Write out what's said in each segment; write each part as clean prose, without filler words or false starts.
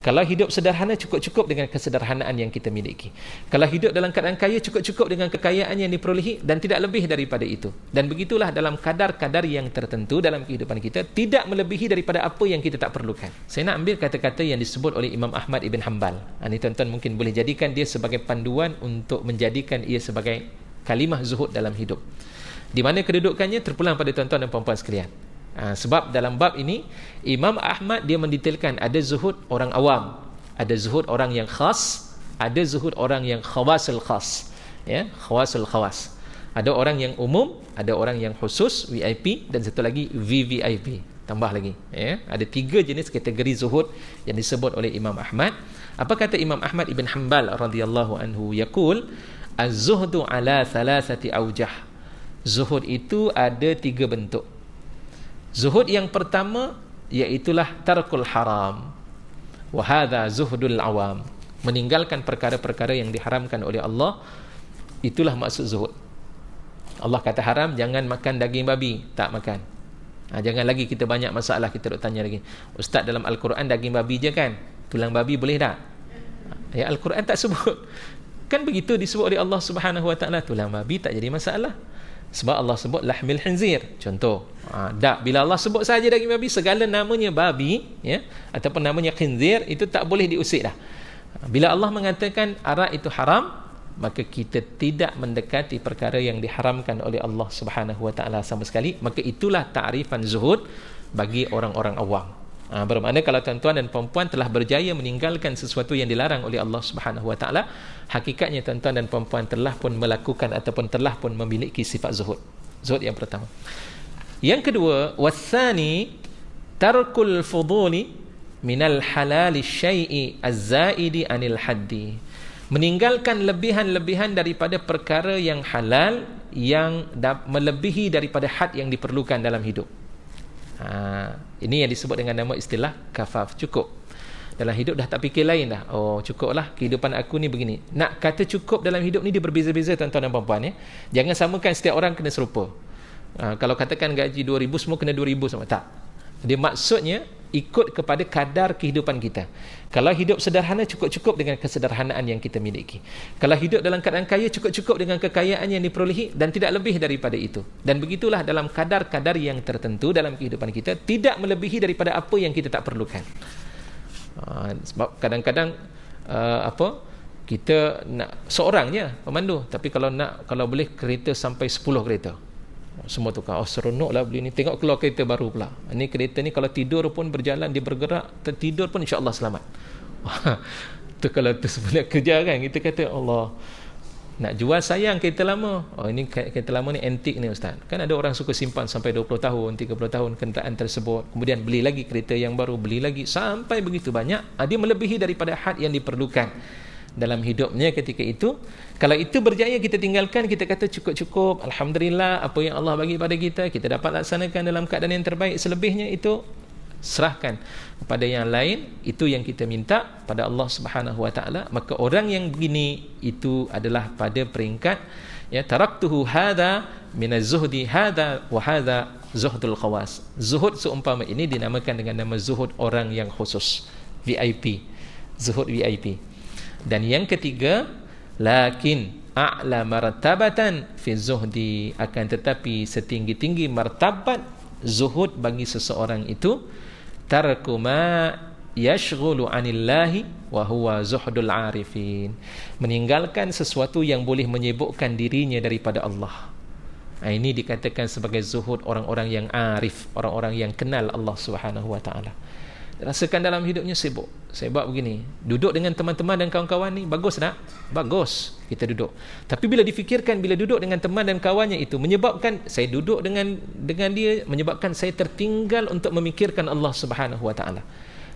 Kalau hidup sederhana, cukup-cukup dengan kesederhanaan yang kita miliki. Kalau hidup dalam keadaan kaya, cukup-cukup dengan kekayaan yang diperolehi dan tidak lebih daripada itu. Dan begitulah dalam kadar-kadar yang tertentu dalam kehidupan kita, tidak melebihi daripada apa yang kita tak perlukan. Saya nak ambil kata-kata yang disebut oleh Imam Ahmad Ibn Hanbal. Ini tuan-tuan mungkin boleh jadikan dia sebagai panduan untuk menjadikan ia sebagai kalimah zuhud dalam hidup. Di mana kedudukannya terpulang pada tuan-tuan dan puan-puan sekalian. Sebab dalam bab ini Imam Ahmad dia mendetailkan ada zuhud orang awam, ada zuhud orang yang khas, ada zuhud orang yang khawasul khas, ya, khawasul khawas. Ada orang yang umum, ada orang yang khusus VIP dan satu lagi VVIP. Tambah lagi, ya. Ada 3 jenis kategori zuhud yang disebut oleh Imam Ahmad. Apa kata Imam Ahmad Ibn Hanbal radhiyallahu anhu? Yaqul az-zuhdu ala thalathati awjah. Zuhud itu ada 3 bentuk. Zuhud yang pertama iaitulah tarkul haram. Wa hadha zuhdul awam. Meninggalkan perkara-perkara yang diharamkan oleh Allah. Itulah maksud zuhud. Allah kata haram, jangan makan daging babi, tak makan. Jangan lagi kita banyak masalah, kita duk tanya lagi. Ustaz, dalam Al-Quran daging babi je kan? Tulang babi boleh tak? Ya, Al-Quran tak sebut. Kan begitu disebut oleh Allah Subhanahu Wa Taala, tulang babi tak jadi masalah. Sebab Allah sebut lahmil khinzir. Contoh, bila Allah sebut saja daging babi, segala namanya babi, ya, ataupun namanya khinzir, itu tak boleh diusik dah. Bila Allah mengatakan arak itu haram, maka kita tidak mendekati perkara yang diharamkan oleh Allah Subhanahu Wa Taala sama sekali. Maka itulah ta'rifan zuhud bagi orang-orang awam. Bermakna kalau tuan-tuan dan puan-puan telah berjaya meninggalkan sesuatu yang dilarang oleh Allah Subhanahu Wa Taala, hakikatnya tuan-tuan dan puan-puan telah pun melakukan ataupun telah pun memiliki sifat zuhud. Zuhud yang pertama. Yang kedua, wathani tarkul fuduli minal halal syai'i az-zaidi anil haddi. Meninggalkan lebihan-lebihan daripada perkara yang halal yang melebihi daripada had yang diperlukan dalam hidup. Ini yang disebut dengan nama istilah kafaf, cukup. Dalam hidup dah tak fikir lain dah. Oh, cukuplah kehidupan aku ni begini. Nak kata cukup dalam hidup ni dia berbeza-beza tuan-tuan dan puan-puan, ya. Jangan samakan setiap orang kena serupa. Kalau katakan gaji 2,000 semua kena 2,000 sama, tak. Dia maksudnya ikut kepada kadar kehidupan kita. Kalau hidup sederhana, cukup-cukup dengan kesederhanaan yang kita miliki. Kalau hidup dalam keadaan kaya, cukup-cukup dengan kekayaan yang diperolehi dan tidak lebih daripada itu. Dan begitulah dalam kadar-kadar yang tertentu dalam kehidupan kita, tidak melebihi daripada apa yang kita tak perlukan. Sebab kadang-kadang kita nak seorang je pemandu, tapi kalau boleh kereta sampai 10 kereta. Semua tukar, seronok lah beli ni. Tengok keluar kereta baru pula. Ini kereta ni kalau tidur pun berjalan, dia bergerak, tertidur pun insya-Allah selamat. Tu kalau tu sebenarnya kerja kan, kita kata Allah nak jual sayang kereta lama. Ini kereta lama ni antik ni ustaz. Kan ada orang suka simpan sampai 20 tahun, 30 tahun kenderaan tersebut. Kemudian beli lagi kereta yang baru, beli lagi sampai begitu banyak. Dia melebihi daripada had yang diperlukan dalam hidupnya ketika itu. Kalau itu berjaya kita tinggalkan, kita kata cukup-cukup, alhamdulillah, apa yang Allah bagi pada kita, kita dapat laksanakan dalam keadaan yang terbaik. Selebihnya itu serahkan kepada yang lain. Itu yang kita minta pada Allah Subhanahu Wa Taala. Maka orang yang begini itu adalah pada peringkat, ya, taraktuhu hadha minaz zuhdi hadha wa hadha zuhdul khawas. Zuhud seumpama ini dinamakan dengan nama zuhud orang yang khusus, VIP, zuhud VIP. Dan yang ketiga, lakin a'la martabatan fi zuhdi, akan tetapi setinggi-tinggi martabat zuhud bagi seseorang itu tarku ma yashghulu 'anillahi wa huwa zuhdul 'arifin, meninggalkan sesuatu yang boleh menyibukkan dirinya daripada Allah. Ini dikatakan sebagai zuhud orang-orang yang arif, orang-orang yang kenal Allah Subhanahu Wa Taala. Rasakan dalam hidupnya sibuk. Saya buat begini, duduk dengan teman-teman dan kawan-kawan ni, bagus tak? Bagus kita duduk. Tapi bila difikirkan, bila duduk dengan teman dan kawannya itu menyebabkan saya duduk dengan dia, menyebabkan saya tertinggal untuk memikirkan Allah Subhanahu Wa Taala.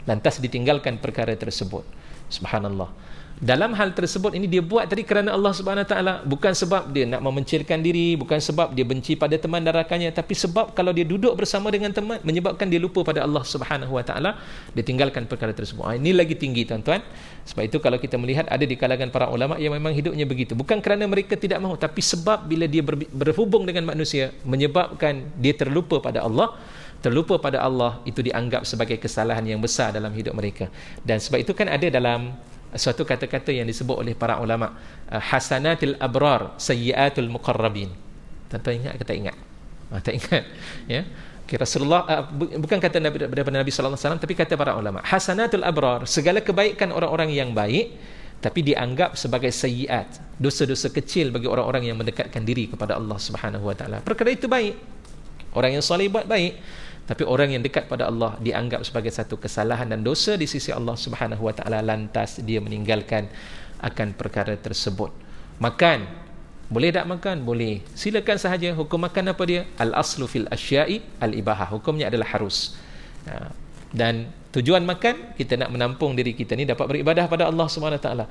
Lantas ditinggalkan perkara tersebut. Subhanallah. Dalam hal tersebut ini dia buat tadi kerana Allah Subhanahu Wa Taala, bukan sebab dia nak memencilkan diri, bukan sebab dia benci pada teman dan rakannya, tapi sebab kalau dia duduk bersama dengan teman menyebabkan dia lupa pada Allah Subhanahu Wa Taala, dia tinggalkan perkara tersebut. Ini lagi tinggi tuan-tuan. Sebab itu kalau kita melihat ada di kalangan para ulama yang memang hidupnya begitu, bukan kerana mereka tidak mahu, tapi sebab bila dia berhubung dengan manusia menyebabkan dia terlupa pada Allah, terlupa pada Allah, itu dianggap sebagai kesalahan yang besar dalam hidup mereka. Dan sebab itu kan ada dalam suatu kata-kata yang disebut oleh para ulama, hasanatil abrar sayyiatul muqarrabin. Tuan-tuan ingat ke tak ingat? Tak ingat, ya. Okay, Rasulullah bukan kata daripada Nabi sallallahu alaihi wasallam, tapi kata para ulama, hasanatul abrar, segala kebaikan orang-orang yang baik, tapi dianggap sebagai sayyiat, dosa-dosa kecil bagi orang-orang yang mendekatkan diri kepada Allah Subhanahu wa taala. Perkara itu baik. Orang yang soleh buat baik, tapi orang yang dekat pada Allah dianggap sebagai satu kesalahan dan dosa di sisi Allah Subhanahu wa taala, lantas dia meninggalkan akan perkara tersebut. Makan, boleh tak makan? Boleh. Silakan sahaja. Hukum makan apa dia? Al-aslu fil asya'i al-ibahah. Hukumnya adalah harus. Dan tujuan makan, kita nak menampung diri kita ni dapat beribadah pada Allah Subhanahu wa taala.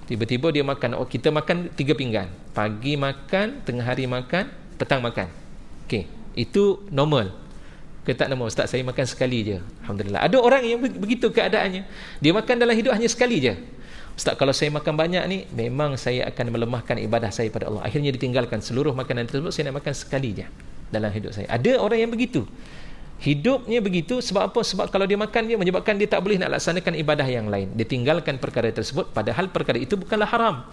Tiba-tiba dia makan, kita makan 3 pinggan. Pagi makan, tengah hari makan, petang makan. Okey, itu normal. Kita tak nama, ustaz saya makan sekali je, alhamdulillah. Ada orang yang begitu keadaannya, dia makan dalam hidup hanya sekali je. Ustaz, kalau saya makan banyak ni, memang saya akan melemahkan ibadah saya pada Allah. Akhirnya ditinggalkan seluruh makanan tersebut, saya nak makan sekali je dalam hidup saya. Ada orang yang begitu, hidupnya begitu. Sebab apa? Sebab kalau dia makan, dia menyebabkan dia tak boleh nak laksanakan ibadah yang lain. Dia tinggalkan perkara tersebut, padahal perkara itu bukanlah haram.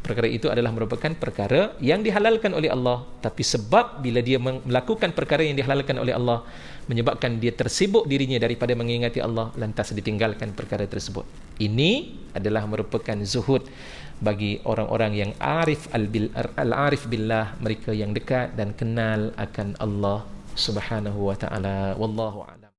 Perkara itu adalah merupakan perkara yang dihalalkan oleh Allah, tapi sebab bila dia melakukan perkara yang dihalalkan oleh Allah, menyebabkan dia tersibuk dirinya daripada mengingati Allah, lantas ditinggalkan perkara tersebut. Ini adalah merupakan zuhud bagi orang-orang yang al-arif billah, mereka yang dekat dan kenal akan Allah Subhanahu wa taala. Wallahu a'lam.